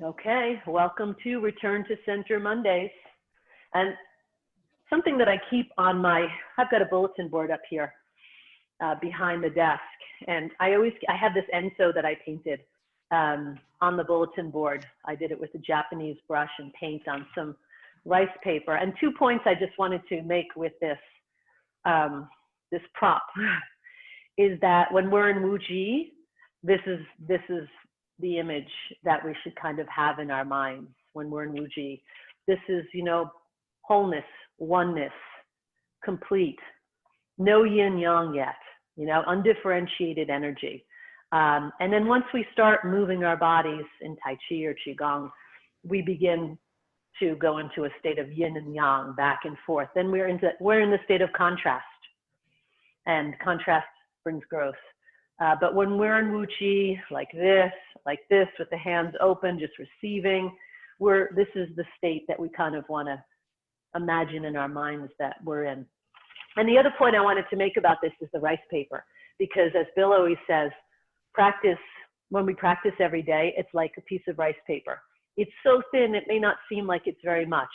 Okay, welcome to Return to Center Mondays. And something that I keep on I've got a bulletin board up here behind the desk. And I have this enso that I painted on the bulletin board. I did it with a Japanese brush and paint on some rice paper. And 2 points I just wanted to make with this, this prop is that when we're in Wuji, this is the image that we should kind of have in our minds when we're in Wuji. This is, wholeness, oneness, complete, no yin yang yet, undifferentiated energy. And then once we start moving our bodies in Tai Chi or Qigong, we begin to go into a state of yin and yang, back and forth. Then we're in the state of contrast, and contrast brings growth. But when we're in Wuji, like this, with the hands open, just receiving, this is the state that we kind of want to imagine in our minds that we're in. And the other point I wanted to make about this is the rice paper, because as Bill always says, when we practice every day, it's like a piece of rice paper. It's so thin, it may not seem like it's very much,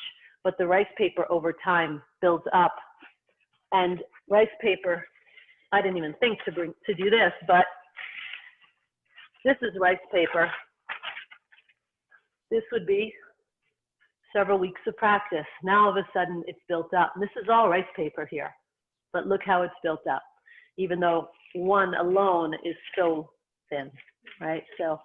but the rice paper over time builds up. And rice paper, I didn't even think to do this, but this is rice paper. This would be several weeks of practice. Now all of a sudden it's built up. And this is all rice paper here, but look how it's built up, even though one alone is so thin, right? So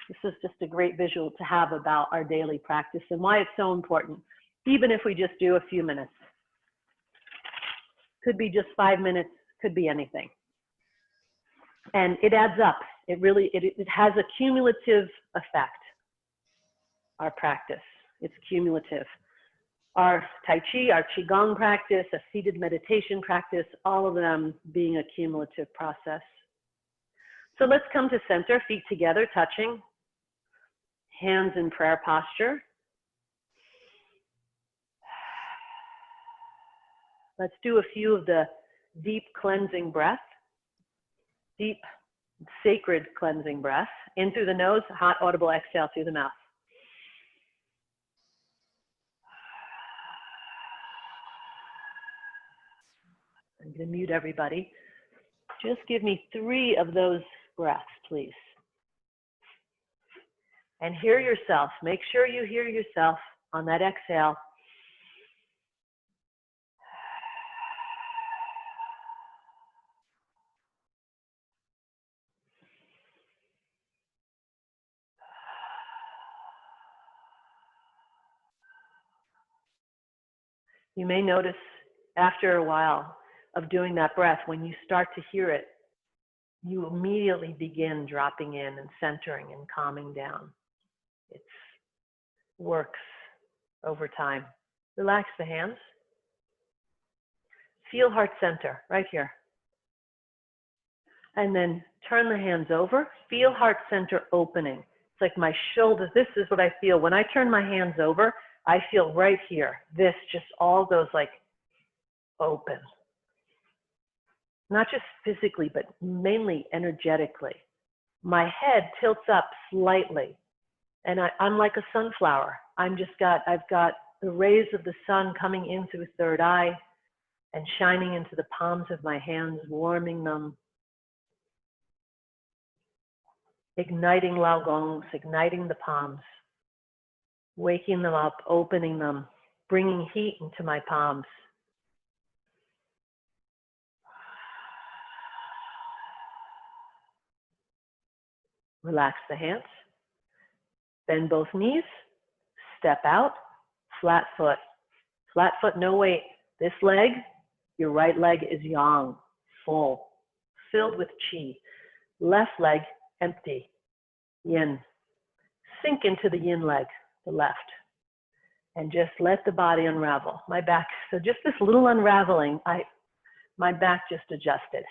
this is just a great visual to have about our daily practice and why it's so important, even if we just do a few minutes. Could be just 5 minutes, could be anything. And it adds up. It has a cumulative effect, our practice. It's cumulative. Our Tai Chi, our Qigong practice, a seated meditation practice, all of them being a cumulative process. So let's come to center, feet together, touching, hands in prayer posture. Let's do a few of the deep cleansing breath, deep sacred cleansing breath, in through the nose, hot audible exhale through the mouth. I'm going to mute everybody. Just give me 3 of those breaths, please. And hear yourself. Make sure you hear yourself on that exhale. You may notice after a while of doing that breath, when you start to hear it, you immediately begin dropping in and centering and calming down. It works over time. Relax the hands. Feel heart center right here. And then turn the hands over. Feel heart center opening. It's like my shoulders. This is what I feel. When I turn my hands over, I feel right here. This just all goes like open. Not just physically, but mainly energetically. My head tilts up slightly. And I'm like a sunflower. I've got the rays of the sun coming in through third eye and shining into the palms of my hands, warming them, igniting lao gongs, igniting the palms, waking them up, opening them, bringing heat into my palms. Relax the hands. Bend both knees. Step out. Flat foot. Flat foot, no weight. This leg, your right leg is yang, full, filled with qi. Left leg, empty, yin. Sink into the yin leg, the left. And just let the body unravel. My back, so just this little unraveling, my back just adjusted.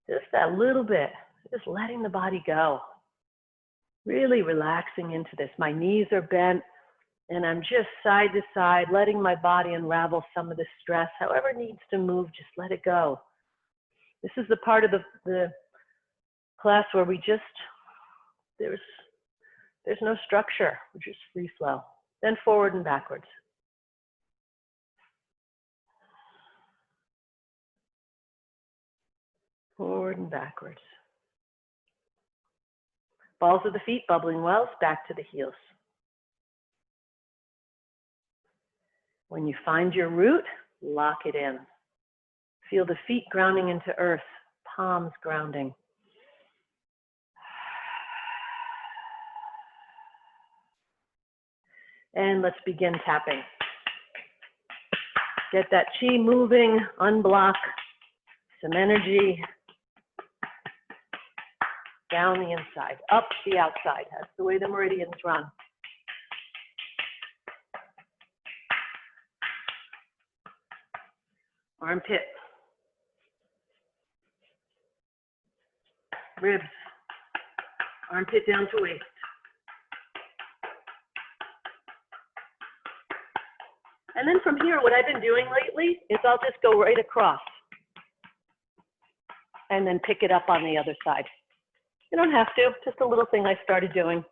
Just that little bit, just letting the body go. Really relaxing into this. My knees are bent and I'm just side to side, letting my body unravel some of the stress. However it needs to move, just let it go. This is the part of the class where there's There's no structure, we're just free flow. Then forward and backwards. Forward and backwards. Balls of the feet, bubbling wells, back to the heels. When you find your root, lock it in. Feel the feet grounding into earth, palms grounding. And let's begin tapping. Get that chi moving, unblock some energy. Down the inside, up the outside. That's the way the meridians run. Armpit. Ribs. Armpit down to waist. And then from here, what I've been doing lately is I'll just go right across and then pick it up on the other side. You don't have to, just a little thing I started doing.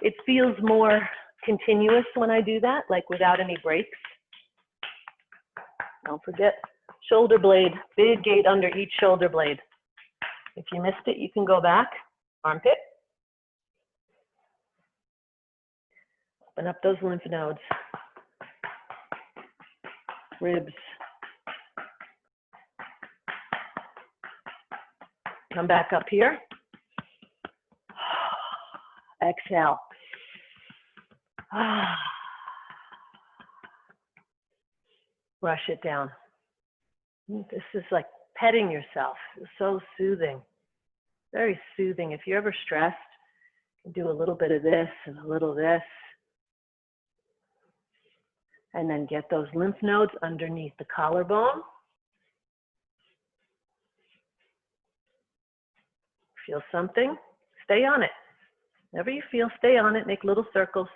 It feels more continuous when I do that, like without any breaks. Don't forget, shoulder blade, big gate under each shoulder blade. If you missed it, you can go back, armpit. Open up those lymph nodes. Ribs. Come back up here. Exhale. Brush it down. This is like petting yourself. It's so soothing. Very soothing. If you're ever stressed, you can do a little bit of this and a little of this. And then get those lymph nodes underneath the collarbone. Feel something, stay on it. Whenever you feel, stay on it, make little circles,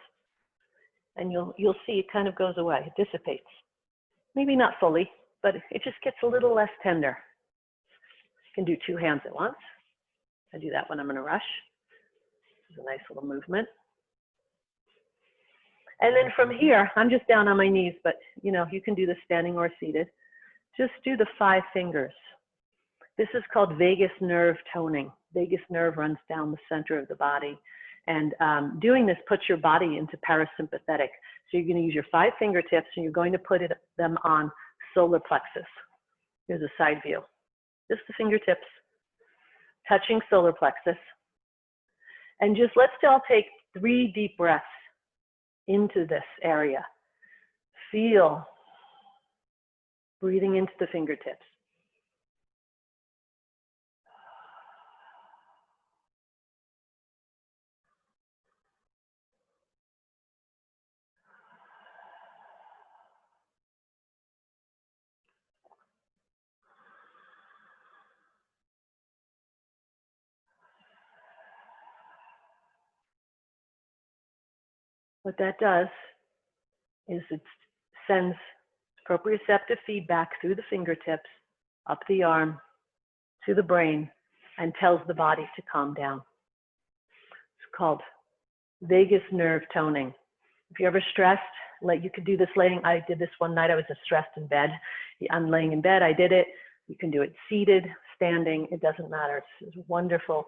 and you'll see it kind of goes away, it dissipates. Maybe not fully, but it just gets a little less tender. You can do 2 hands at once. I do that when I'm in a rush. This is a nice little movement. And then from here, I'm just down on my knees, but you know, you can do this standing or seated. Just do the 5 fingers. This is called vagus nerve toning. Vagus nerve runs down the center of the body. And doing this puts your body into parasympathetic. So you're going to use your 5 fingertips and you're going to put them on solar plexus. Here's a side view. Just the fingertips touching solar plexus. And just let's all take 3 deep breaths into this area. Feel breathing into the fingertips. What that does is it sends proprioceptive feedback through the fingertips, up the arm, to the brain, and tells the body to calm down. It's called vagus nerve toning. If you're ever stressed, you could do this laying. I did this one night. I was just stressed in bed. I'm laying in bed. I did it. You can do it seated, standing. It doesn't matter. It's a wonderful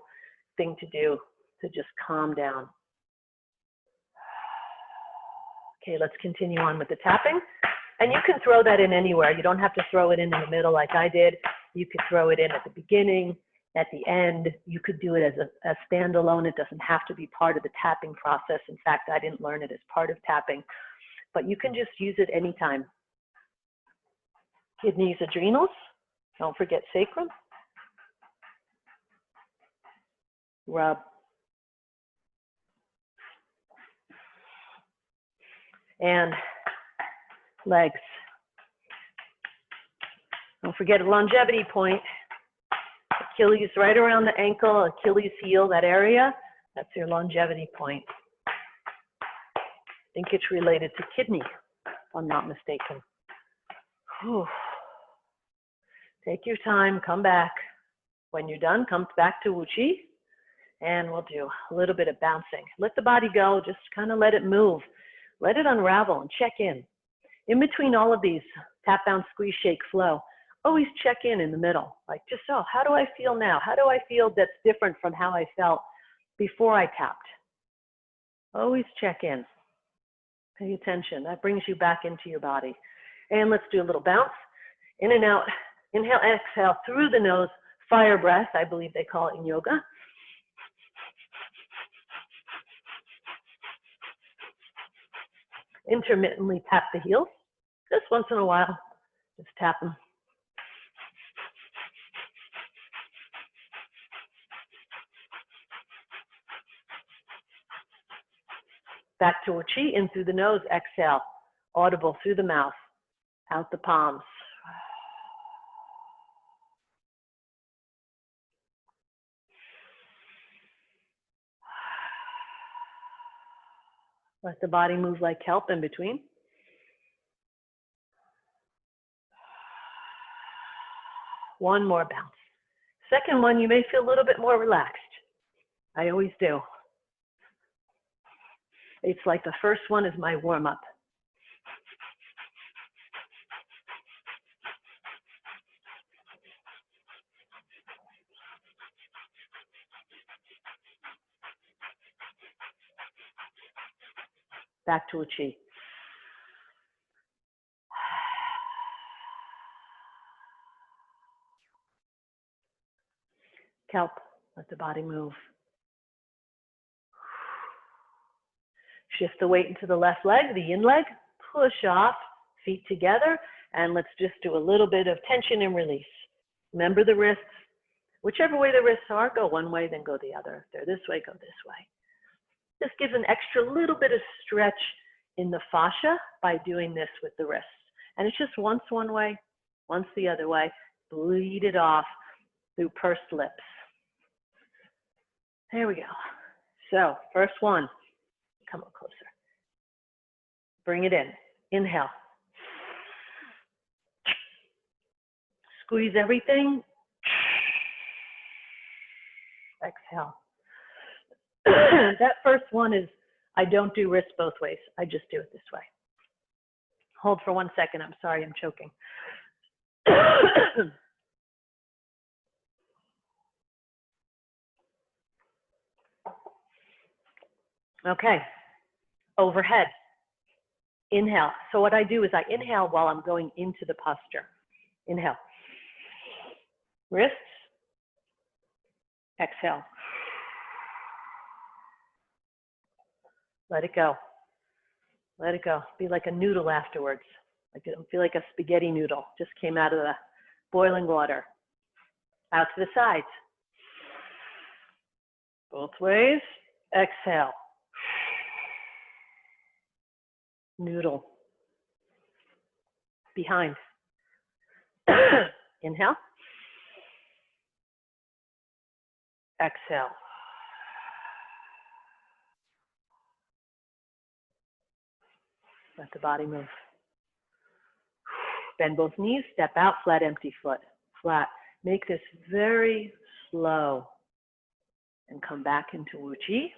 thing to do to just calm down. Okay, let's continue on with the tapping. And you can throw that in anywhere. You don't have to throw it in the middle like I did. You could throw it in at the beginning, at the end. You could do it as a standalone. It doesn't have to be part of the tapping process. In fact, I didn't learn it as part of tapping. But you can just use it anytime. Kidneys, adrenals. Don't forget sacrum. Rub. And legs. Don't forget a longevity point. Achilles right around the ankle, Achilles heel, that area, that's your longevity point. I think it's related to kidney, if I'm not mistaken. Whew. Take your time, come back. When you're done, come back to Wu Chi. And we'll do a little bit of bouncing. Let the body go, just kind of let it move. Let it unravel and check in. In between all of these, tap, bounce, squeeze, shake, flow, always check in the middle. Like just, oh, how do I feel now? How do I feel that's different from how I felt before I tapped? Always check in. Pay attention. That brings you back into your body. And let's do a little bounce. In and out. Inhale, exhale through the nose. Fire breath, I believe they call it in yoga. Intermittently tap the heels. Just once in a while, just tap them. Back to a chi, in through the nose, exhale. Audible through the mouth, out the palms. Let the body move like kelp in between. One more bounce. Second one, you may feel a little bit more relaxed. I always do. It's like the first one is my warm-up. Back to a chi. Kelp, let the body move. Shift the weight into the left leg, the in leg. Push off, feet together, and let's just do a little bit of tension and release. Remember the wrists. Whichever way the wrists are, go one way, then go the other. If they're this way, go this way. This gives an extra little bit of stretch in the fascia by doing this with the wrists. And it's just once one way, once the other way. Bleed it off through pursed lips. There we go. So first one, come up closer. Bring it in. Inhale. Squeeze everything. Exhale. That first one is, I don't do wrists both ways. I just do it this way. Hold for 1 second. I'm sorry, I'm choking. Okay, overhead. Inhale. So what I do is I inhale while I'm going into the posture. Inhale. Wrists. Exhale. Let it go. Let it go. Be like a noodle afterwards. Like feel like a spaghetti noodle. Just came out of the boiling water. Out to the sides. Both ways. Exhale. Noodle. Behind. Inhale. Exhale. Let the body move. Bend both knees, step out, flat, empty foot. Flat. Make this very slow. And come back into Wu Chi.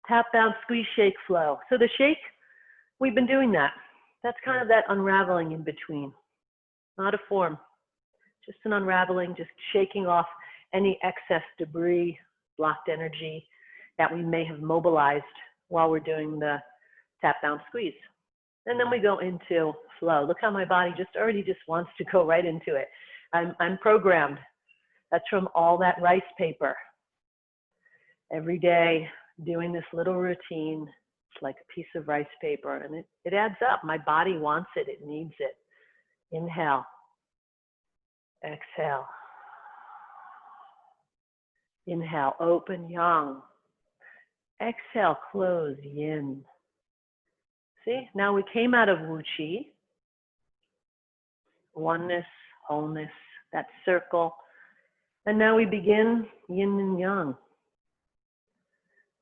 Tap, bounce, squeeze, shake, flow. So the shake, we've been doing that. That's kind of that unraveling in between. Not a form. Just an unraveling, just shaking off any excess debris, blocked energy that we may have mobilized while we're doing the tap, bounce, squeeze. And then we go into flow. Look how my body already wants to go right into it. I'm programmed. That's from all that rice paper. Every day, doing this little routine, it's like a piece of rice paper, and it adds up. My body wants it, it needs it. Inhale. Exhale. Inhale, open, yang. Exhale, close, yin. See, now we came out of Wu Chi. Oneness, wholeness, that circle. And now we begin yin and yang.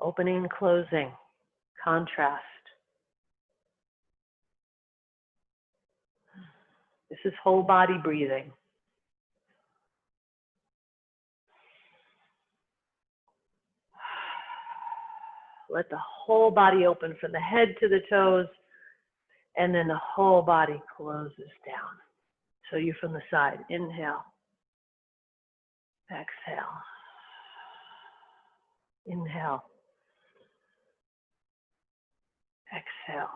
Opening and closing, contrast. This is whole body breathing. Let the whole body open from the head to the toes, and then the whole body closes down. So you're from the side. Inhale. Exhale. Inhale. Exhale.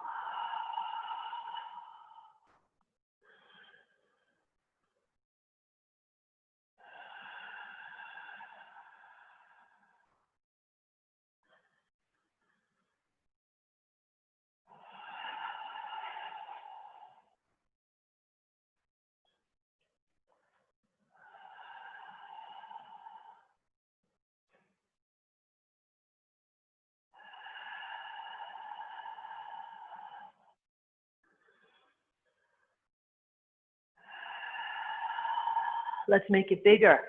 Let's make it bigger.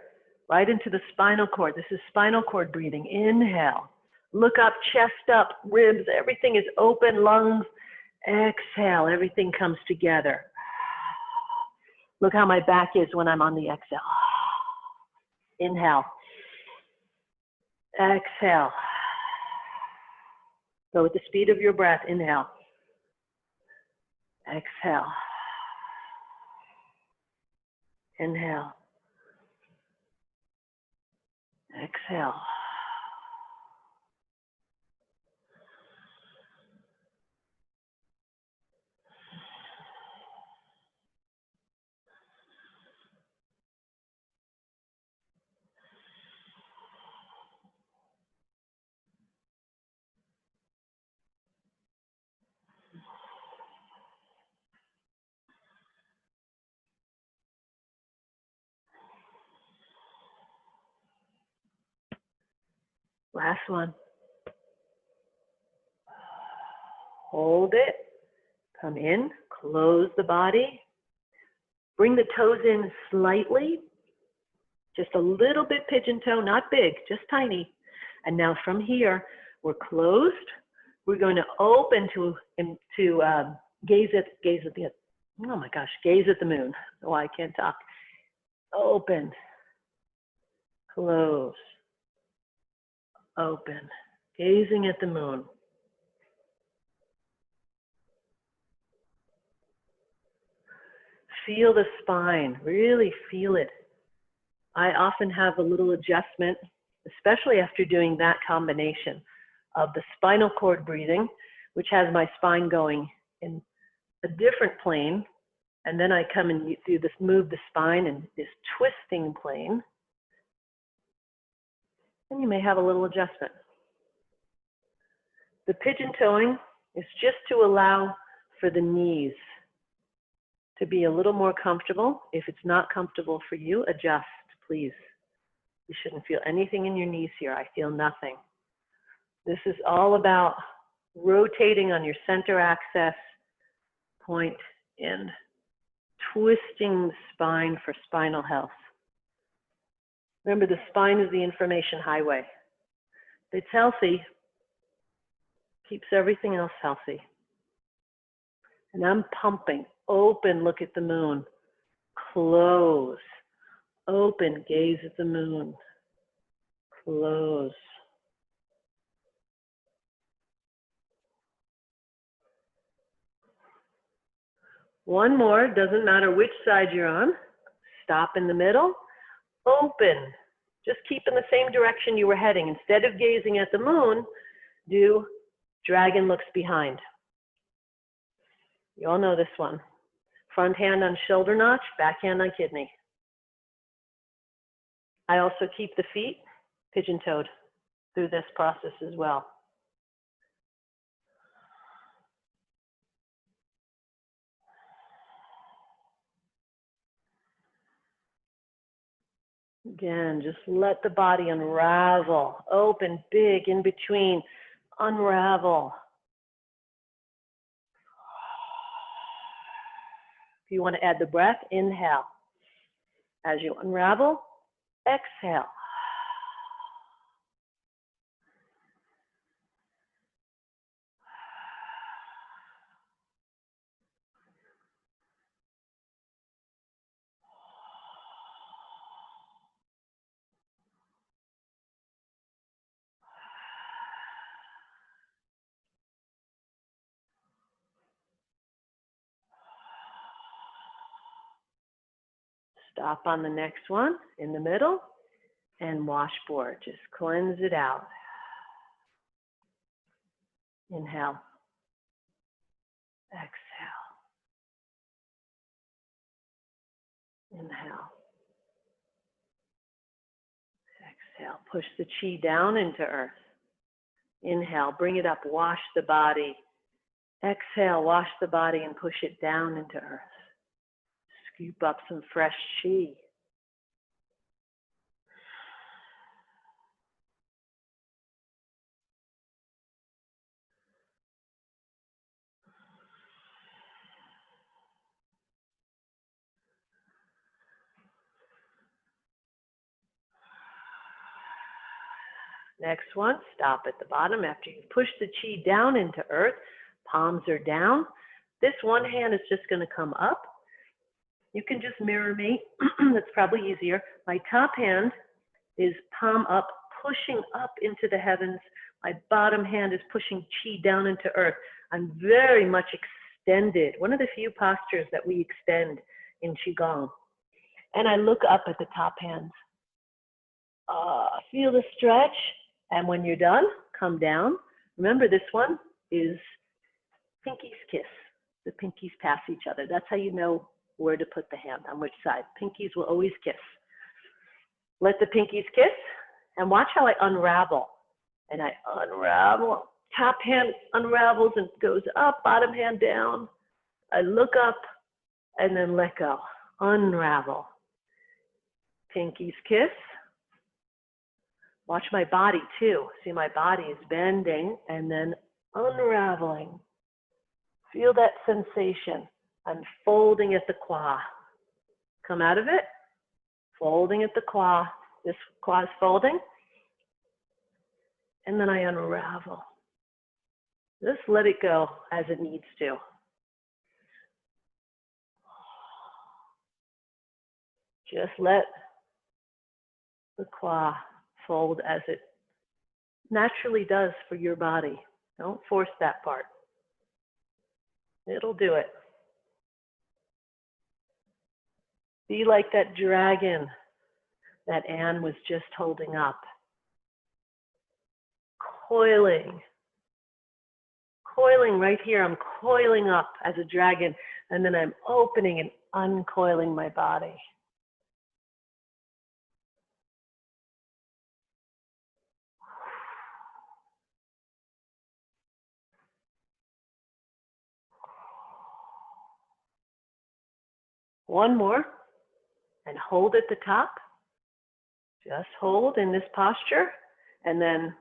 Right into the spinal cord. This is spinal cord breathing. Inhale. Look up, chest up, ribs. Everything is open, lungs. Exhale. Everything comes together. Look how my back is when I'm on the exhale. Inhale. Exhale. Go with the speed of your breath. Inhale. Exhale. Inhale. Exhale. Last one. Hold it. Come in. Close the body. Bring the toes in slightly. Just a little bit pigeon toe, not big, just tiny. And now from here, we're closed. We're going to open to gaze at the, oh my gosh, gaze at the moon. Oh, I can't talk. Open. Close. Open. Gazing at the moon. Feel the spine, really feel it. I often have a little adjustment, especially after doing that combination of the spinal cord breathing, which has my spine going in a different plane, and then I come and do this, move the spine in this twisting plane, and you may have a little adjustment. The pigeon toeing is just to allow for the knees to be a little more comfortable. If it's not comfortable for you, adjust, please. You shouldn't feel anything in your knees here. I feel nothing. This is all about rotating on your center axis point and twisting the spine for spinal health. Remember, the spine is the information highway. If it's healthy, keeps everything else healthy. And I'm pumping. Open, look at the moon. Close. Open, gaze at the moon. Close. One more, doesn't matter which side you're on. Stop in the middle. Open. Just keep in the same direction you were heading. Instead of gazing at the moon, do dragon looks behind. You all know this one. Front hand on shoulder notch, back hand on kidney. I also keep the feet pigeon-toed through this process as well. Again, just let the body unravel. Open, big, in between. Unravel. If you want to add the breath, inhale. As you unravel, exhale. Stop on the next one in the middle and washboard. Just cleanse it out. Inhale. Exhale. Inhale. Exhale. Push the chi down into earth. Inhale. Bring it up. Wash the body. Exhale. Wash the body and push it down into earth. Scoop up some fresh chi. Next one, stop at the bottom after you push the chi down into earth. Palms are down. This one hand is just going to come up. You can just mirror me. That's probably easier. My top hand is palm up, pushing up into the heavens. My bottom hand is pushing chi down into earth. I'm very much extended. One of the few postures that we extend in Qigong. And I look up at the top hand. Feel the stretch. And when you're done, come down. Remember, this one is pinkies kiss. The pinkies pass each other. That's how you know where to put the hand, on which side. Pinkies will always kiss. Let the pinkies kiss, and watch how I unravel. And I unravel. Top hand unravels and goes up, bottom hand down. I look up, and then let go. Unravel. Pinkies kiss. Watch my body too. See, my body is bending and then unraveling. Feel that sensation. I'm folding at the qua. Come out of it. Folding at the qua. This qua is folding. And then I unravel. Just let it go as it needs to. Just let the qua fold as it naturally does for your body. Don't force that part. It'll do it. Be like that dragon that Anne was just holding up. Coiling. Coiling right here. I'm coiling up as a dragon, and then I'm opening and uncoiling my body. One more, and hold at the top. Just hold in this posture, and then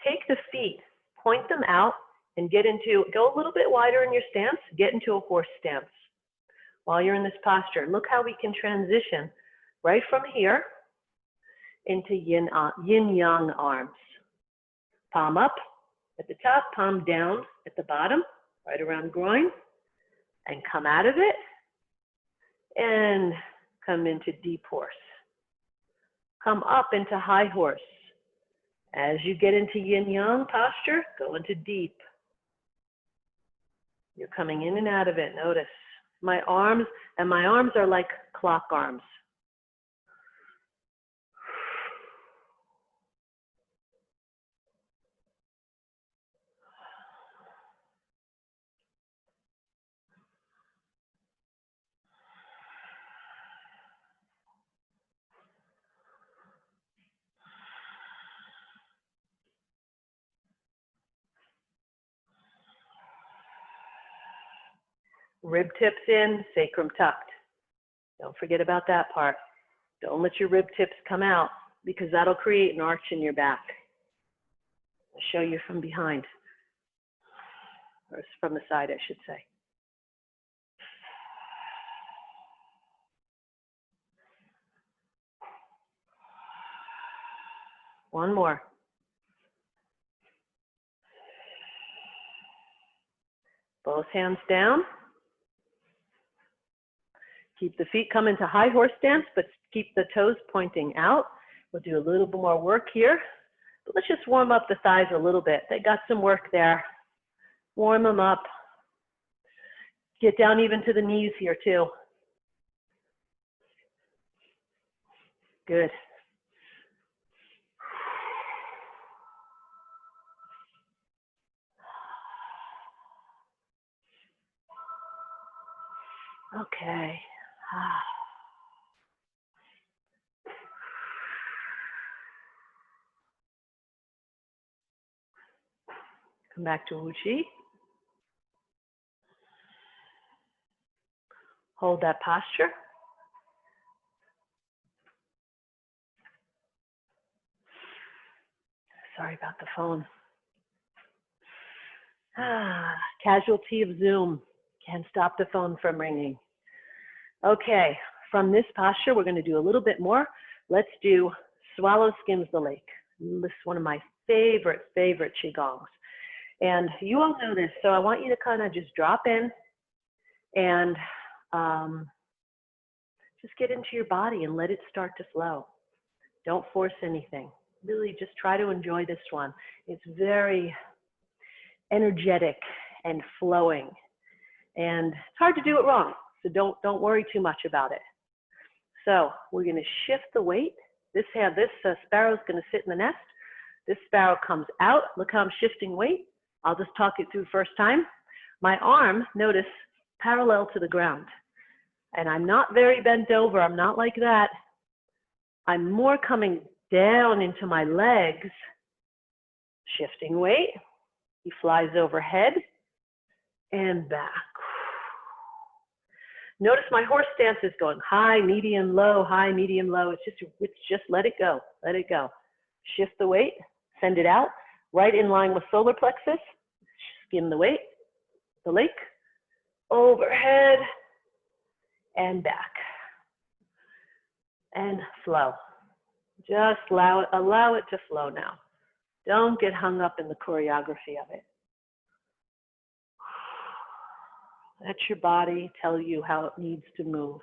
take the feet, point them out, and go a little bit wider in your stance, get into a horse stance while you're in this posture. Look how we can transition right from here into yin-yang arms. Palm up at the top, palm down at the bottom, right around groin, and come out of it. And come into deep horse. Come up into high horse. As you get into yin-yang posture, go into deep. You're coming in and out of it. Notice my arms are like clock arms. Rib tips in, sacrum tucked. Don't forget about that part. Don't let your rib tips come out because that'll create an arch in your back. I'll show you from behind, or from the side, I should say. One more. Both hands down. Keep the feet coming to high horse stance, but keep the toes pointing out. We'll do a little bit more work here. But let's just warm up the thighs a little bit. They got some work there. Warm them up. Get down even to the knees here too. Good. Okay. Come back to Wuchi. Hold that posture. Sorry about the phone. Casualty of Zoom. Can't stop the phone from ringing. Okay, from this posture, we're going to do a little bit more. Let's do swallow skims the lake. This is one of my favorite Qigongs. And you all know this, so I want you to kind of just drop in and just get into your body and let it start to flow. Don't force anything. Really just try to enjoy this one. It's very energetic and flowing. And it's hard to do it wrong, so don't worry too much about it. So we're going to shift the weight. This sparrow is going to sit in the nest. This sparrow comes out. Look how I'm shifting weight. I'll just talk it through first time. My arm, notice, parallel to the ground. And I'm not very bent over. I'm not like that. I'm more coming down into my legs, shifting weight. He flies overhead and back. Notice my horse stance is going high, medium, low, high, medium, low. It's just let it go, let it go. Shift the weight, send it out, right in line with solar plexus. Skim the weight, the lake, overhead, and back. And flow. Just allow it to flow now. Don't get hung up in the choreography of it. Let your body tell you how it needs to move.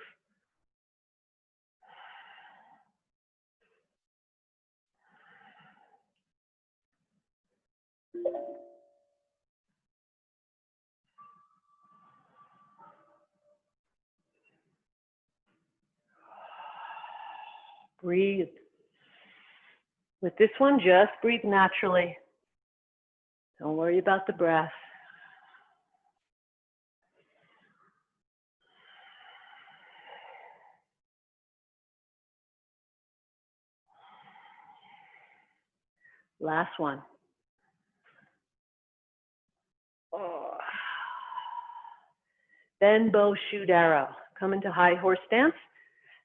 Breathe. With this one, just breathe naturally. Don't worry about the breath. Last one. Oh. Bend, bow, shoot, arrow. Come into high horse stance.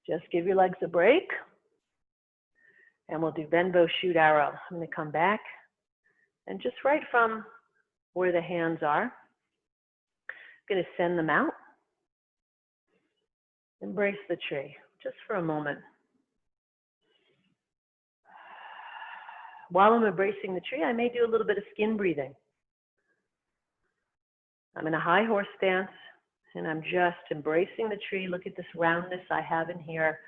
Just give your legs a break. And we'll do bend, bow, shoot, arrow. I'm going to come back. And just right from where the hands are, I'm going to send them out. Embrace the tree, just for a moment. While I'm embracing the tree, I may do a little bit of skin breathing. I'm in a high horse stance, and I'm just embracing the tree. Look at this roundness I have in here.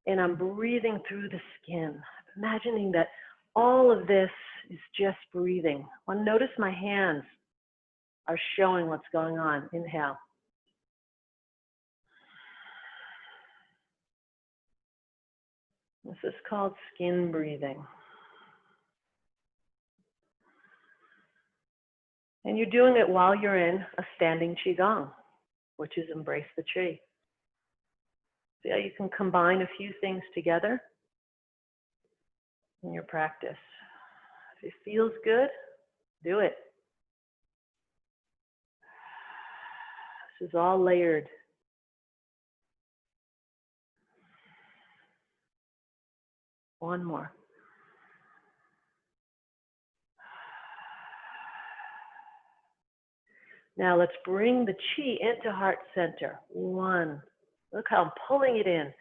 And I'm breathing through the skin, imagining that all of this is just breathing. I want to notice my hands are showing what's going on. Inhale. This is called skin breathing. And you're doing it while you're in a standing Qigong, which is embrace the tree. See how you can combine a few things together in your practice. If it feels good, do it. This is all layered. One more. Now let's bring the chi into heart center. 1. Look how I'm pulling it in.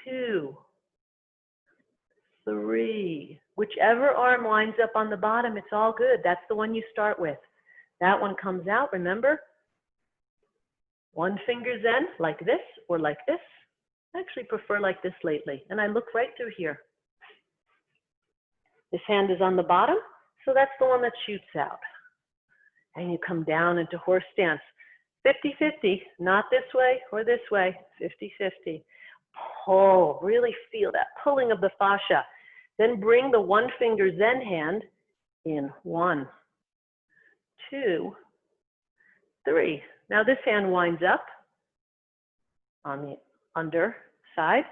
2, 3. Whichever arm winds up on the bottom, it's all good. That's the one you start with. That one comes out, remember? One finger's in, like this or like this. I actually prefer like this lately. And I look right through here. This hand is on the bottom, so that's the one that shoots out. And you come down into horse stance. 50-50, not this way or this way, 50-50. pull. Really feel that pulling of the fascia. Then bring the one finger Zen hand in. 1, 2, 3. Now this hand winds up on the under side,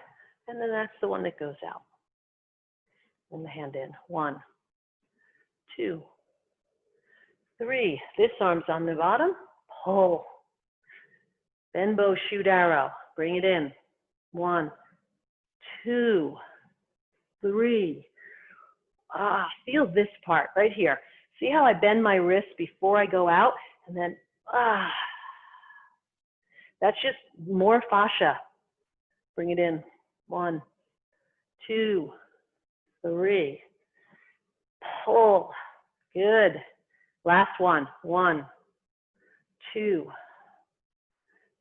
and then that's the one that goes out. And the hand in. 1, 2, 3. This arm's on the bottom. Pull. Bend bow, shoot arrow. Bring it in. 1, 2, 3. Feel this part right here. See how I bend my wrist before I go out? And then, that's just more fascia. Bring it in. 1, 2, 3. Pull. Good. Last one. 1, 2,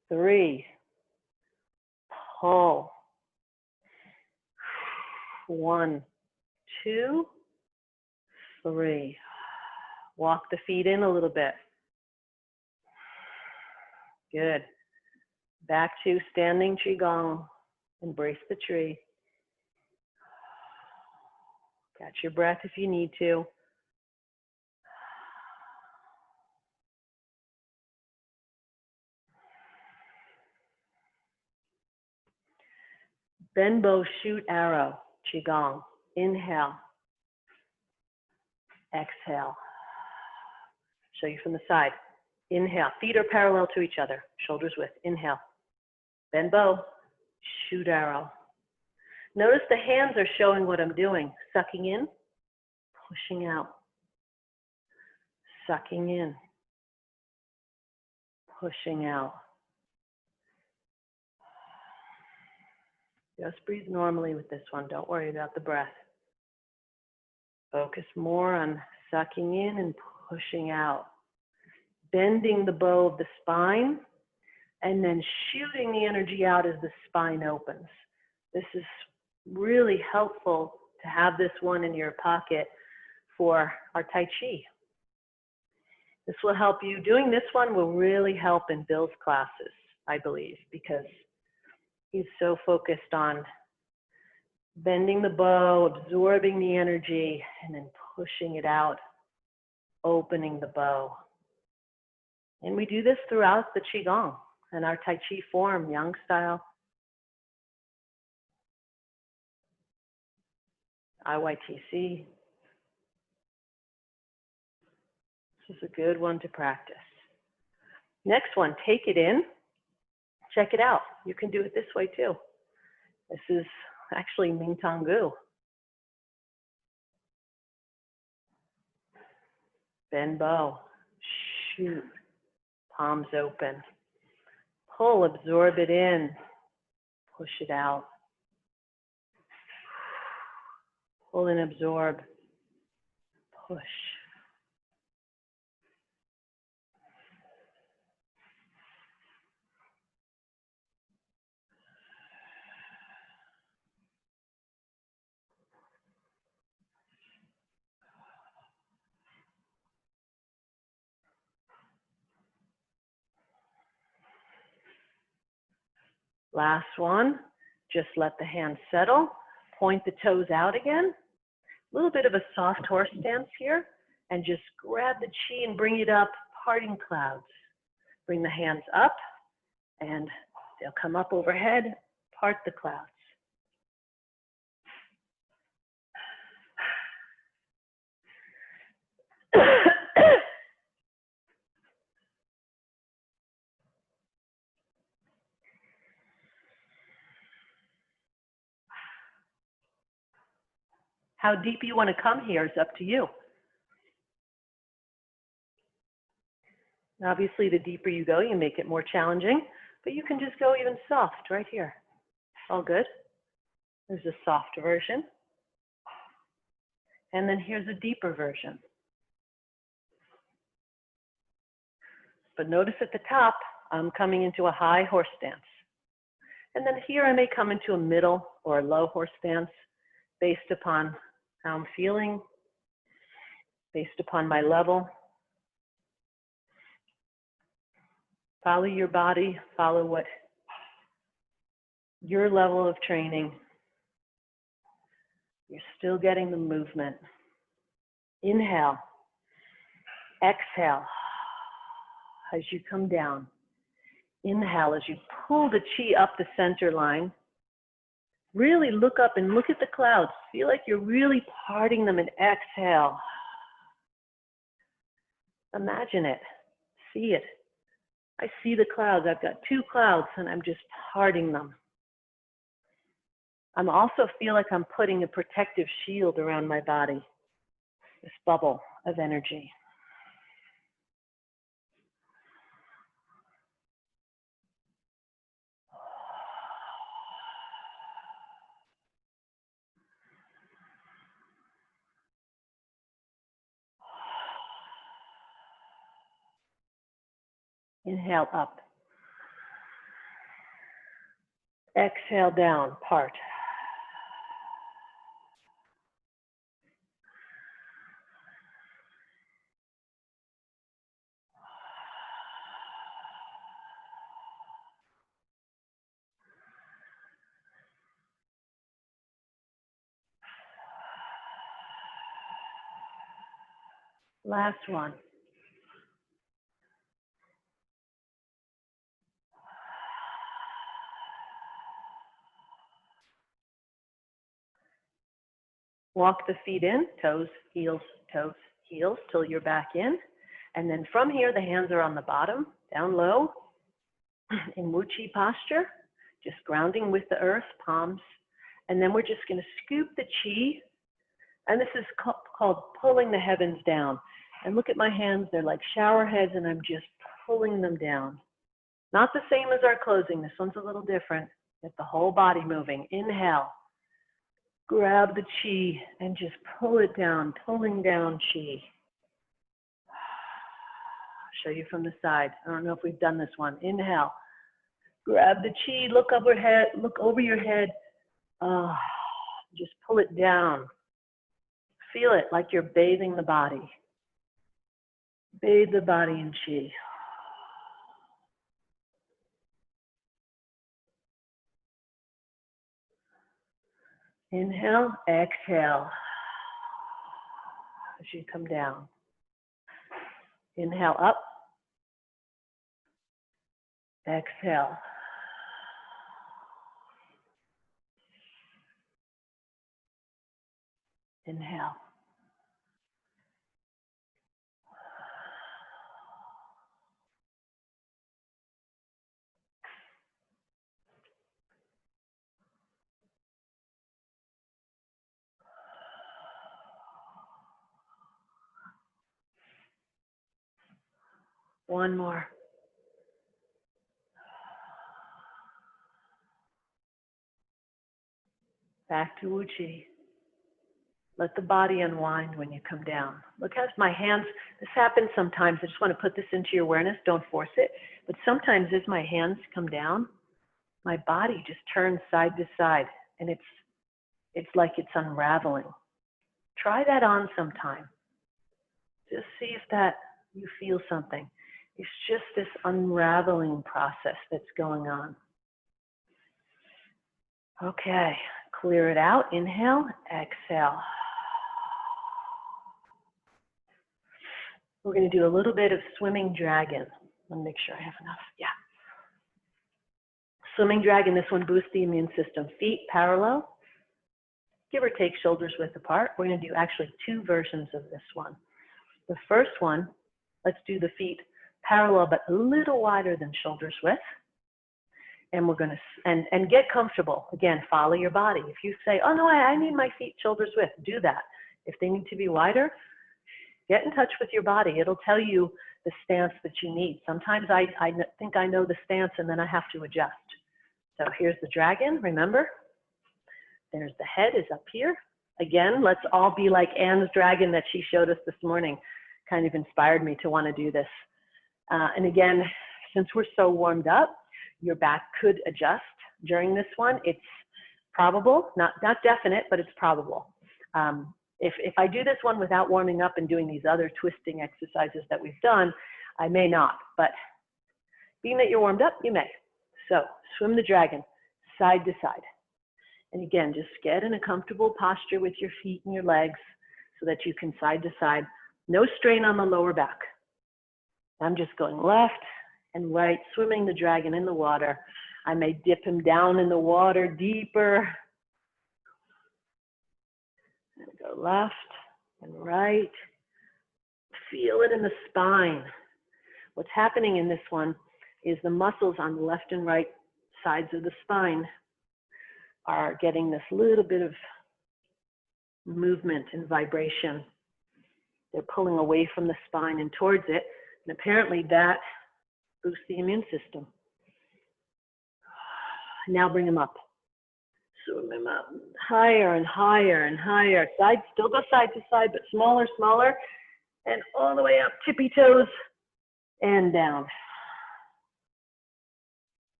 3. Pull. 1, 2, 3. Walk the feet in a little bit. Good. Back to standing Qigong. Embrace the tree. Catch your breath if you need to. Bend bow, shoot arrow, Qigong. Inhale. Exhale. Show you from the side. Inhale. Feet are parallel to each other. Shoulders width. Inhale. Bend bow. Shoot arrow. Notice the hands are showing what I'm doing. Sucking in. Pushing out. Sucking in. Pushing out. Just breathe normally with this one. Don't worry about the breath. Focus more on sucking in and pushing out. Bending the bow of the spine and then shooting the energy out as the spine opens. This is really helpful to have this one in your pocket for our Tai Chi. This will help you. Doing this one will really help in Bill's classes, I believe, because he's so focused on bending the bow, absorbing the energy, and then pushing it out, opening the bow. And we do this throughout the Qigong and our Tai Chi form, Yang style, IYTC. This is a good one to practice. Next one, take it in. Check it out. You can do it this way too. This is actually Ming Tong Gu. Bend bow, shoot, palms open. Pull, absorb it in, push it out. Pull and absorb, push. Last one, just let the hands settle. Point the toes out again. A little bit of a soft horse stance here. And just grab the chi and bring it up, parting clouds. Bring the hands up and they'll come up overhead, part the clouds. How deep you want to come here is up to you. Obviously, the deeper you go, you make it more challenging, but you can just go even soft right here. All good. There's a soft version. And then here's a deeper version. But notice at the top, I'm coming into a high horse stance. And then here I may come into a middle or a low horse stance based upon how I'm feeling, based upon my level. Follow your body, follow what your level of training. You're still getting the movement. Inhale. Exhale as you come down. Inhale as you pull the chi up the center line. Really look up and look at the clouds. Feel like you're really parting them, and exhale. Imagine it. See it. I see the clouds. I've got 2 clouds and I'm just parting them. I also feel like I'm putting a protective shield around my body. This bubble of energy. Inhale up. Exhale down, part. Last one. Walk the feet in, toes, heels, till you're back in. And then from here, the hands are on the bottom, down low, in Wu Chi posture, just grounding with the earth, palms. And then we're just gonna scoop the chi, and this is called pulling the heavens down. And look at my hands, they're like shower heads, and I'm just pulling them down. Not the same as our closing, this one's a little different. Get the whole body moving. Inhale. Grab the chi and just pull it down, pulling down chi. Show you from the side. I don't know if we've done this one. Inhale. Grab the chi, look overhead, look over your head. Just pull it down. Feel it like you're bathing the body. Bathe the body in chi. Inhale, exhale as you come down. Inhale up. Exhale. Inhale. One more. Back to Wu Chi. Let the body unwind when you come down. Look how my hands, this happens sometimes. I just want to put this into your awareness. Don't force it. But sometimes as my hands come down, my body just turns side to side. And it's like it's unraveling. Try that on sometime. Just see if that you feel something. It's just this unraveling process that's going on. Okay, clear it out. Inhale, exhale. We're going to do a little bit of swimming dragon. Let me make sure I have enough. Yeah. Swimming dragon, this one boosts the immune system. Feet parallel, give or take shoulders width apart. We're going to do actually 2 versions of this one. The first one, let's do the feet parallel but a little wider than shoulders width. And we're going to, and get comfortable. Again, follow your body. If you say, oh no, I need my feet shoulders width, do that. If they need to be wider, get in touch with your body. It'll tell you the stance that you need. Sometimes I think I know the stance and then I have to adjust. So here's the dragon, remember? There's the head is up here. Again, let's all be like Anne's dragon that she showed us this morning. Kind of inspired me to want to do this. And again, since we're so warmed up, your back could adjust during this one. It's probable, not definite, but it's probable. If I do this one without warming up and doing these other twisting exercises that we've done, I may not. But being that you're warmed up, you may. So swim the dragon. side to side. And again, just get in a comfortable posture with your feet and your legs so that you can side to side. No strain on the lower back. I'm just going left and right, swimming the dragon in the water. I may dip him down in the water deeper. And go left and right. Feel it in the spine. What's happening in this one is the muscles on the left and right sides of the spine are getting this little bit of movement and vibration. They're pulling away from the spine and towards it. And apparently that boosts the immune system. Now bring them up. Swim them up higher and higher and higher. Side, still go side to side, but smaller, smaller. And all the way up, tippy toes and down.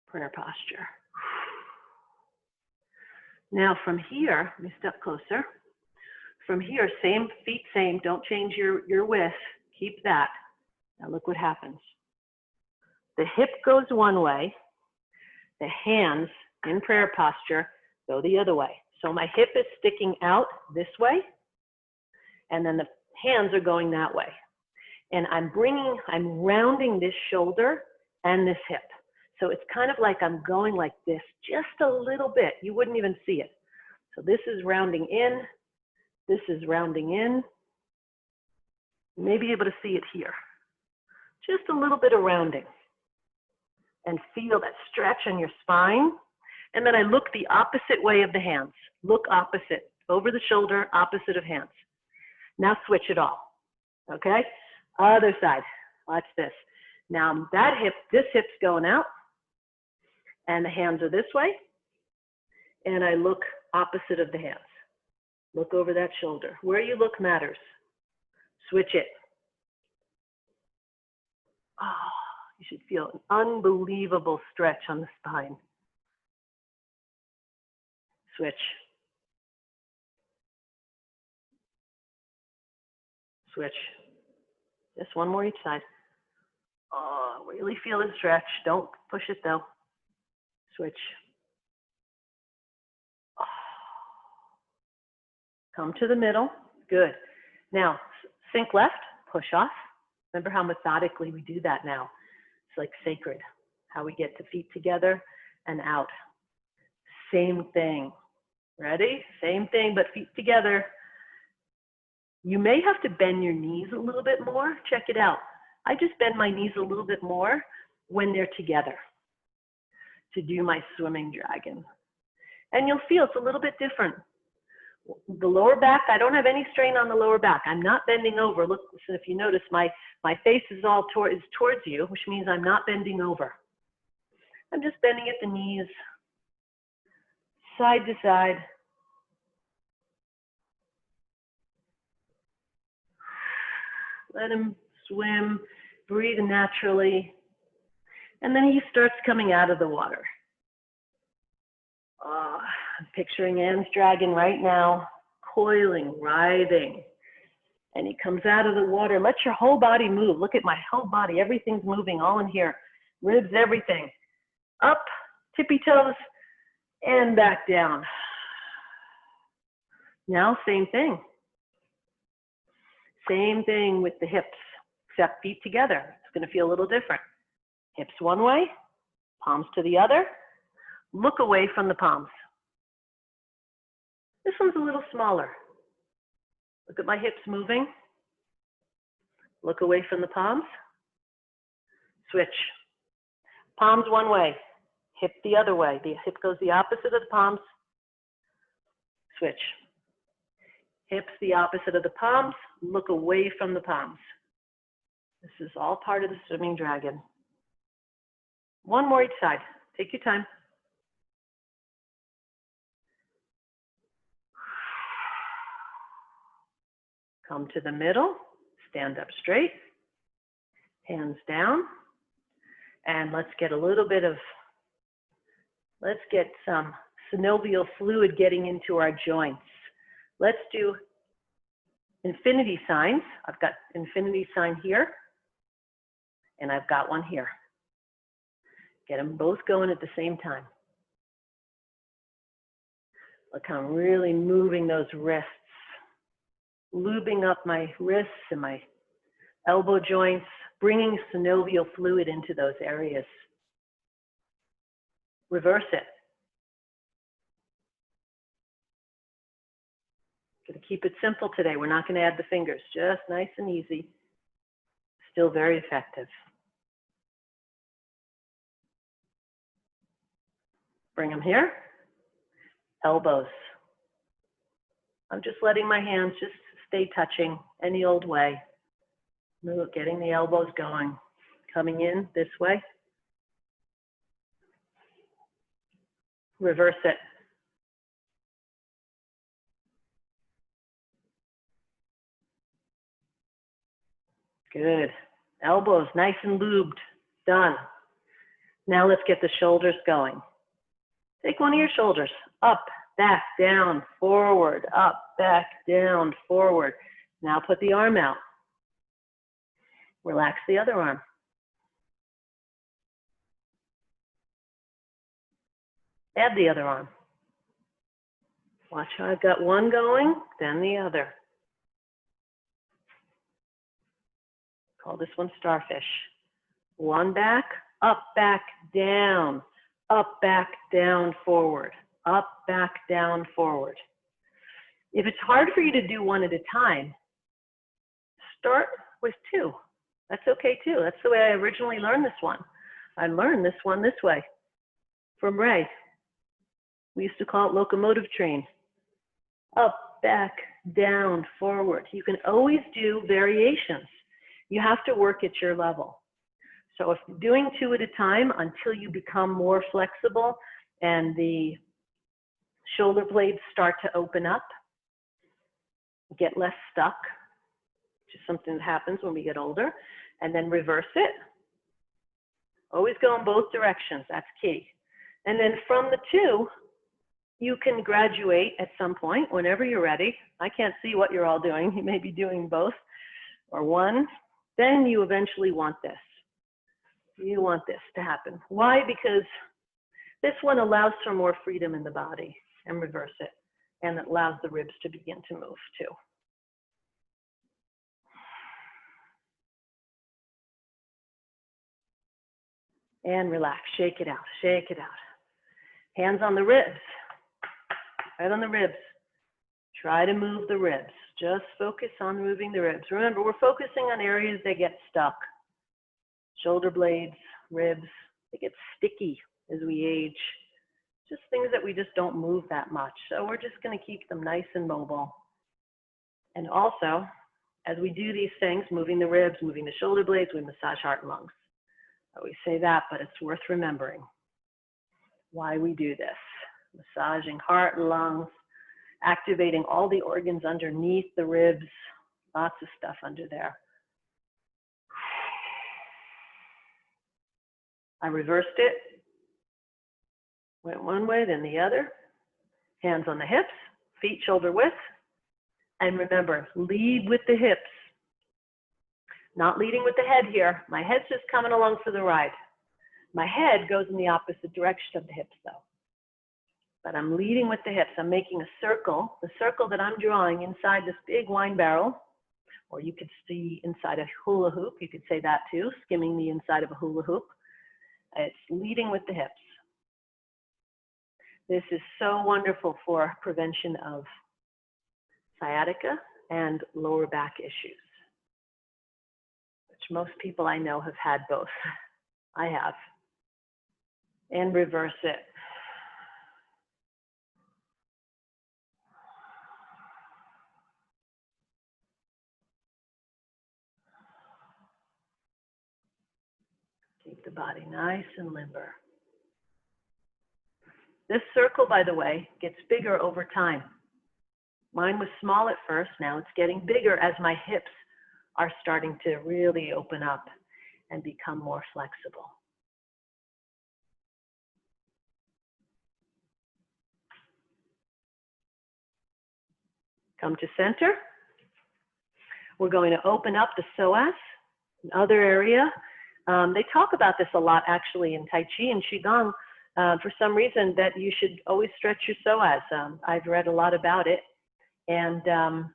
Prayer posture. Now from here, let me step closer. From here, same feet, same. Don't change your width. Keep that. Now look what happens. The hip goes one way. The hands in prayer posture go the other way. So my hip is sticking out this way, and then the hands are going that way. And I'm rounding this shoulder and this hip. So it's kind of like I'm going like this just a little bit. You wouldn't even see it. So this is rounding in. This is rounding in. You may be able to see it here. Just a little bit of rounding. And feel that stretch on your spine. And then I look the opposite way of the hands. Look opposite, over the shoulder, opposite of hands. Now switch it all, okay? Other side, watch this. Now that hip, this hip's going out, and the hands are this way, and I look opposite of the hands. Look over that shoulder. Where you look matters. Switch it. Oh, you should feel an unbelievable stretch on the spine. Switch. Switch. Just one more each side. Oh, really feel the stretch. Don't push it though. Switch. Oh. Come to the middle. Good. Now, sink left, push off. Remember how methodically we do that now. It's like sacred, how we get the feet together and out. Same thing. Ready? Same thing, but feet together. You may have to bend your knees a little bit more. Check it out. I just bend my knees a little bit more when they're together to do my swimming dragon. And you'll feel it's a little bit different. The lower back, I don't have any strain on the lower back. I'm not bending over. Look, so if you notice, my face is all towards you, which means I'm not bending over. I'm just bending at the knees, side to side. Let him swim, breathe naturally. And then he starts coming out of the water. Oh, I'm picturing Anne's dragon right now, coiling, writhing. And he comes out of the water. Let your whole body move. Look at my whole body. Everything's moving all in here. Ribs, everything. Up, tippy toes, and back down. Now, same thing. Same thing with the hips, except feet together. It's going to feel a little different. Hips one way, palms to the other. Look away from the palms. This one's a little smaller. Look at my hips moving. Look away from the palms. Switch. Palms one way, hip the other way. The hip goes the opposite of the palms. Switch. Hips the opposite of the palms. Look away from the palms. This is all part of the swimming dragon. One more each side. Take your time. Come to the middle. Stand up straight. Hands down. And let's get some synovial fluid getting into our joints. Let's do infinity signs. I've got infinity sign here, and I've got one here. Get them both going at the same time. Look how I'm really moving those wrists, lubing up my wrists and my elbow joints, bringing synovial fluid into those areas. Reverse it. Going to keep it simple today. We're not going to add the fingers, just nice and easy. Still very effective. Bring them here. Elbows. I'm just letting my hands just stay touching any old way. Move, getting the elbows going. Coming in this way. Reverse it. Good. Elbows nice and lubed. Done. Now let's get the shoulders going. Take one of your shoulders. Up, back, down, forward. Up, back, down, forward. Now put the arm out. Relax the other arm. Add the other arm. Watch how I've got one going, then the other. Call this one starfish. One back, up, back, down, forward, up, back, down, forward. If it's hard for you to do one at a time, start with two. That's okay too. That's the way I originally learned this one. I learned this one this way from Ray. We used to call it locomotive train. Up, back, down, forward. You can always do variations. You have to work at your level. So if you're doing two at a time until you become more flexible and the shoulder blades start to open up, get less stuck, which is something that happens when we get older, and then reverse it. Always go in both directions, that's key. And then from the two, you can graduate at some point, whenever you're ready. I can't see what you're all doing. You may be doing both or one. Then you eventually want this. You want this to happen. Why? Because this one allows for more freedom in the body, and reverse it. And it allows the ribs to begin to move too. And relax, shake it out, shake it out. Hands on the ribs, right on the ribs. Try to move the ribs. Just focus on moving the ribs. Remember, we're focusing on areas that get stuck. Shoulder blades, ribs, they get sticky as we age. Just things that we just don't move that much. So we're just going to keep them nice and mobile. And also, as we do these things, moving the ribs, moving the shoulder blades, we massage heart and lungs. I always say that, but it's worth remembering why we do this. Massaging heart and lungs, activating all the organs underneath the ribs, lots of stuff under there. I reversed it, went one way, then the other. Hands on the hips, feet shoulder width. And remember, lead with the hips. Not leading with the head here. My head's just coming along for the ride. My head goes in the opposite direction of the hips though. But I'm leading with the hips. I'm making a circle. The circle that I'm drawing inside this big wine barrel, or you could see inside a hula hoop. You could say that too, skimming the inside of a hula hoop. It's leading with the hips. This is so wonderful for prevention of sciatica and lower back issues, which most people I know have had both. I have. And reverse it. Keep the body nice and limber. This circle, by the way, gets bigger over time. Mine was small at first, now it's getting bigger as my hips are starting to really open up and become more flexible. Come to center. We're going to open up the psoas, another area. They talk about this a lot actually in Tai Chi and Qigong. for some reason that you should always stretch your psoas. I've read a lot about it, and I'm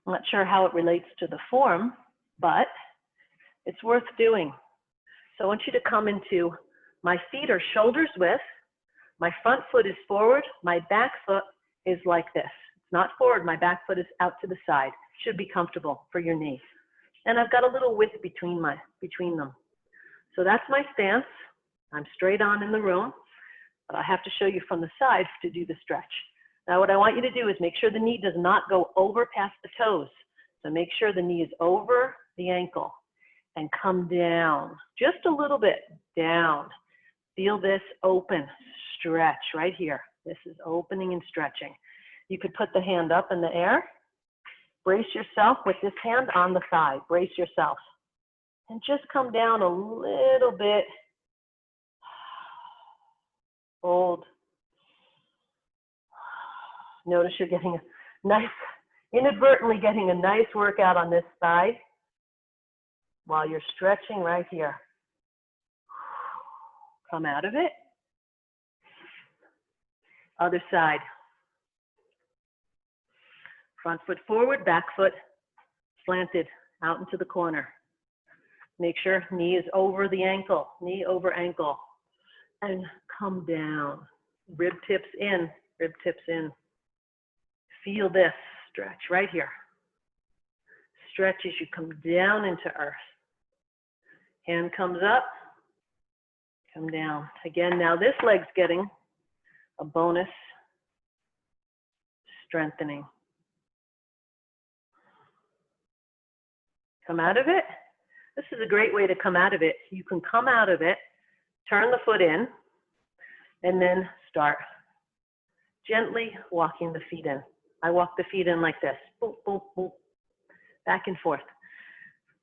not sure how it relates to the form, but it's worth doing. So I want you to come into, my feet are shoulders width, my front foot is forward, my back foot is like this. It's not forward, my back foot is out to the side. Should be comfortable for your knees. And I've got a little width between them. So that's my stance. I'm straight on in the room, but I have to show you from the side to do the stretch. Now what I want you to do is make sure the knee does not go over past the toes. So make sure the knee is over the ankle and come down, just a little bit down. Feel this open, stretch right here. This is opening and stretching. You could put the hand up in the air. Brace yourself with this hand on the thigh. Brace yourself. And just come down a little bit. Hold. Notice you're getting a nice, inadvertently getting a nice workout on this thigh while you're stretching right here. Come out of it. Other side. Front foot forward, back foot slanted out into the corner. Make sure knee is over the ankle, knee over ankle. And come down. Rib tips in, rib tips in. Feel this stretch right here. Stretch as you come down into earth. Hand comes up, come down. Again, now this leg's getting a bonus strengthening. Come out of it. This is a great way to come out of it. You can come out of it, turn the foot in, and then start gently walking the feet in. I walk the feet in like this, boop, boop, boop, back and forth.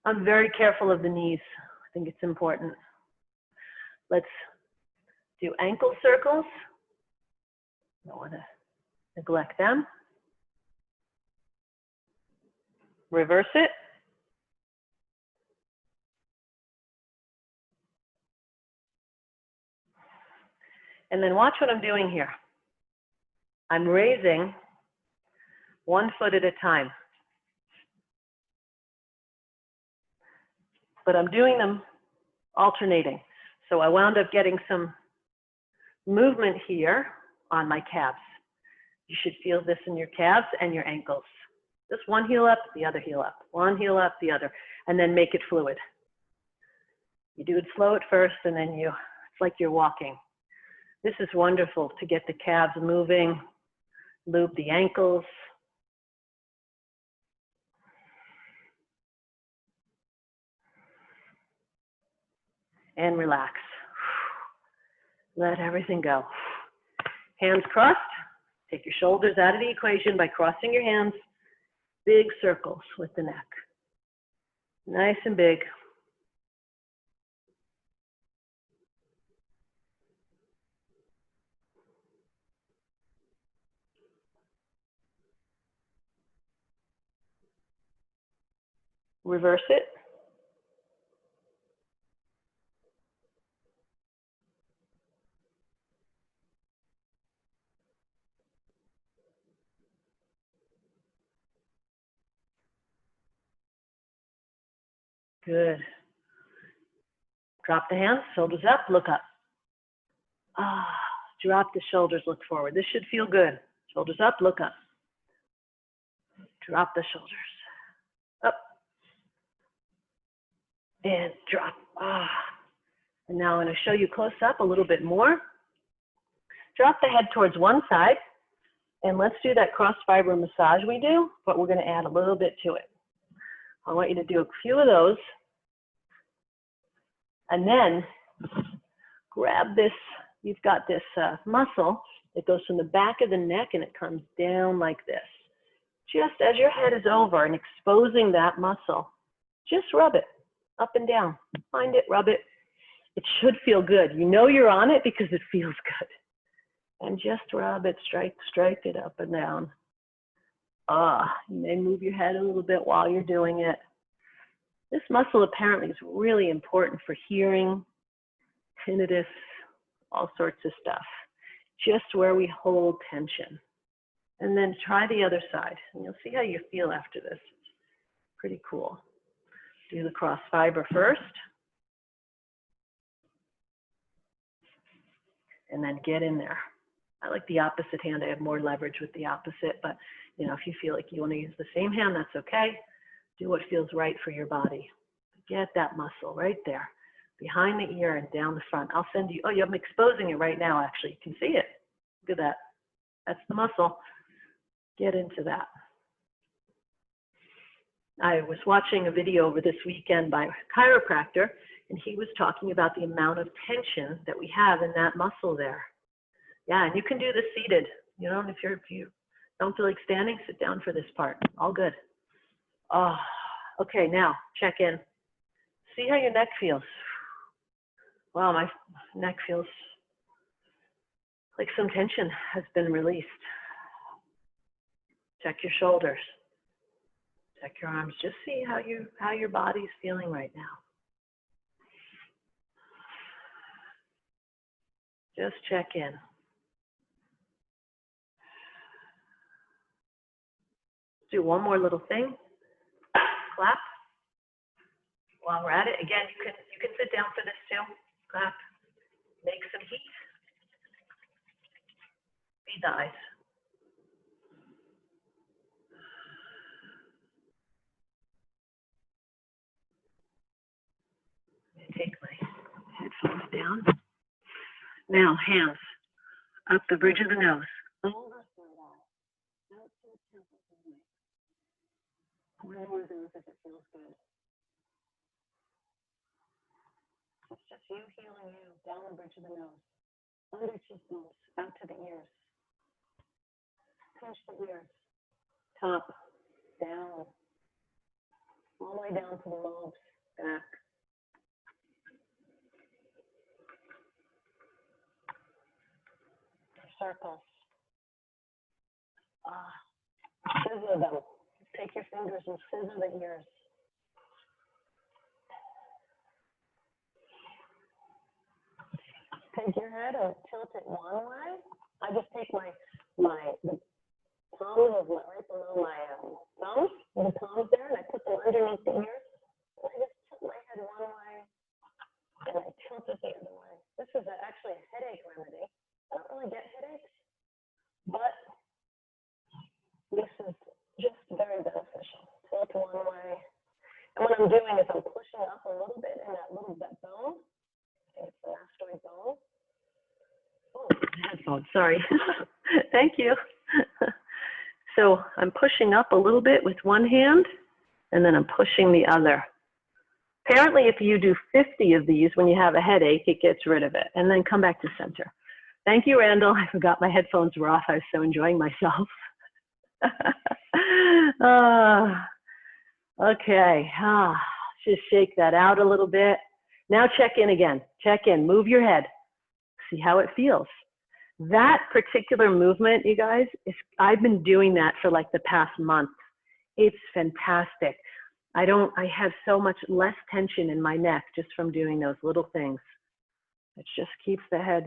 I'm very careful of the knees. I think it's important. Let's do ankle circles. Don't want to neglect them. Reverse it. And then watch what I'm doing here. I'm raising one foot at a time. But I'm doing them alternating. So I wound up getting some movement here on my calves. You should feel this in your calves and your ankles. Just one heel up, the other heel up. One heel up, the other. And then make it fluid. You do it slow at first, and then it's like you're walking. This is wonderful to get the calves moving, loop the ankles. And relax. Let everything go. Hands crossed. Take your shoulders out of the equation by crossing your hands. Big circles with the neck. Nice and big. Reverse it. Good. Drop the hands, shoulders up, look up. Drop the shoulders, look forward. This should feel good. Shoulders up, look up. Drop the shoulders. Up. And drop. And now I'm going to show you close up a little bit more. Drop the head towards one side. And let's do that cross fiber massage we do, but we're going to add a little bit to it. I want you to do a few of those. And then grab this, you've got this muscle that goes from the back of the neck and it comes down like this. Just as your head is over and exposing that muscle, just rub it up and down. Find it, rub it. It should feel good. You know you're on it because it feels good. And just rub it, strike it up and down. You may move your head a little bit while you're doing it. This muscle apparently is really important for hearing, tinnitus, all sorts of stuff. Just where we hold tension. And then try the other side, and you'll see how you feel after this. It's pretty cool. Do the cross fiber first. And then get in there. I like the opposite hand. I have more leverage with the opposite, but you know, if you feel like you want to use the same hand, that's okay. Do what feels right for your body. Get that muscle right there, behind the ear and down the front. I'll send you, oh, I'm exposing it right now, actually. You can see it. Look at that. That's the muscle. Get into that. I was watching a video over this weekend by a chiropractor, and he was talking about the amount of tension that we have in that muscle there. Yeah, and you can do this seated. You know, if you don't feel like standing, sit down for this part. All good. Oh, okay, now check in. See how your neck feels. Wow, my neck feels like some tension has been released. Check your shoulders. Check your arms. Just see how your body's feeling right now. Just check in. Do one more little thing. Clap. While we're at it, again, you can sit down for this too. Clap. Make some heat. Feed the eyes. Take my headphones down. Now, hands up the bridge of the nose. Over third eye. Out to the temple of the neck. One more of those if it feels good. It's just you healing you down the bridge of the nose. Under cheekbones, out to the ears. Pinch the ears. Top, down. All the way down to the lobes, back. Circles. Scissor them. Take your fingers and scissor the ears. Take your head and tilt it one way. I just take the palm of my, right below my thumbs, the palms there, and I put them underneath the ears. And I just tilt my head one way, and I tilt it the other way. This is actually a headache remedy. I don't really get headaches, but this is just very beneficial. Tilt one way. And what I'm doing is I'm pushing up a little bit in that bone. I think it's the mastoid bone. Oh, headphones, sorry. Thank you. So I'm pushing up a little bit with one hand, and then I'm pushing the other. Apparently, if you do 50 of these when you have a headache, it gets rid of it. And then come back to center. Thank you, Randall. I forgot my headphones were off. I was so enjoying myself. Okay. Just shake that out a little bit. Now check in again. Check in. Move your head. See how it feels. That particular movement, you guys, I've been doing that for like the past month. It's fantastic. I have so much less tension in my neck just from doing those little things. It just keeps the head,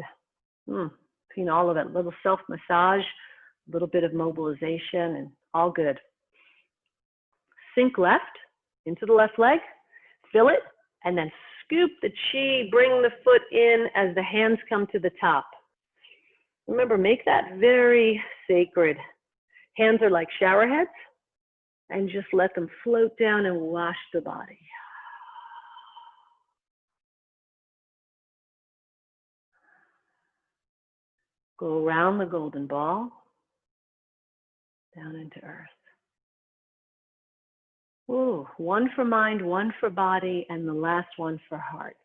between all of it, little self-massage, a little bit of mobilization, and all good. Sink left into the left leg, fill it, and then scoop the chi, bring the foot in as the hands come to the top. Remember, make that very sacred. Hands are like shower heads, and just let them float down and wash the body. Go around the golden ball, down into earth. Ooh, one for mind, one for body, and the last one for heart.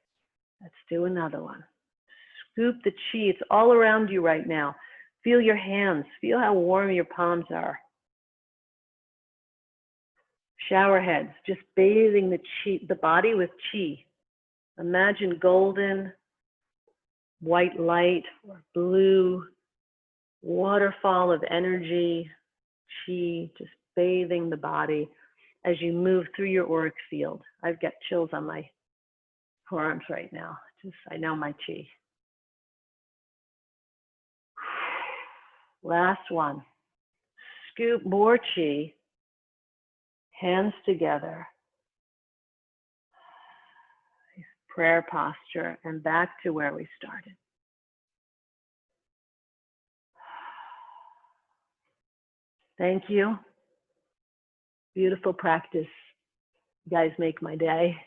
Let's do another one. Scoop the chi. It's all around you right now. Feel your hands. Feel how warm your palms are. Shower heads, just bathing the chi, the body with chi. Imagine golden, white light, or blue waterfall of energy, chi, just bathing the body as you move through your auric field. I've got chills on my forearms right now. I know my chi. Last one. Scoop more chi, hands together, prayer posture, and back to where we started. Thank you. Beautiful practice. You guys make my day.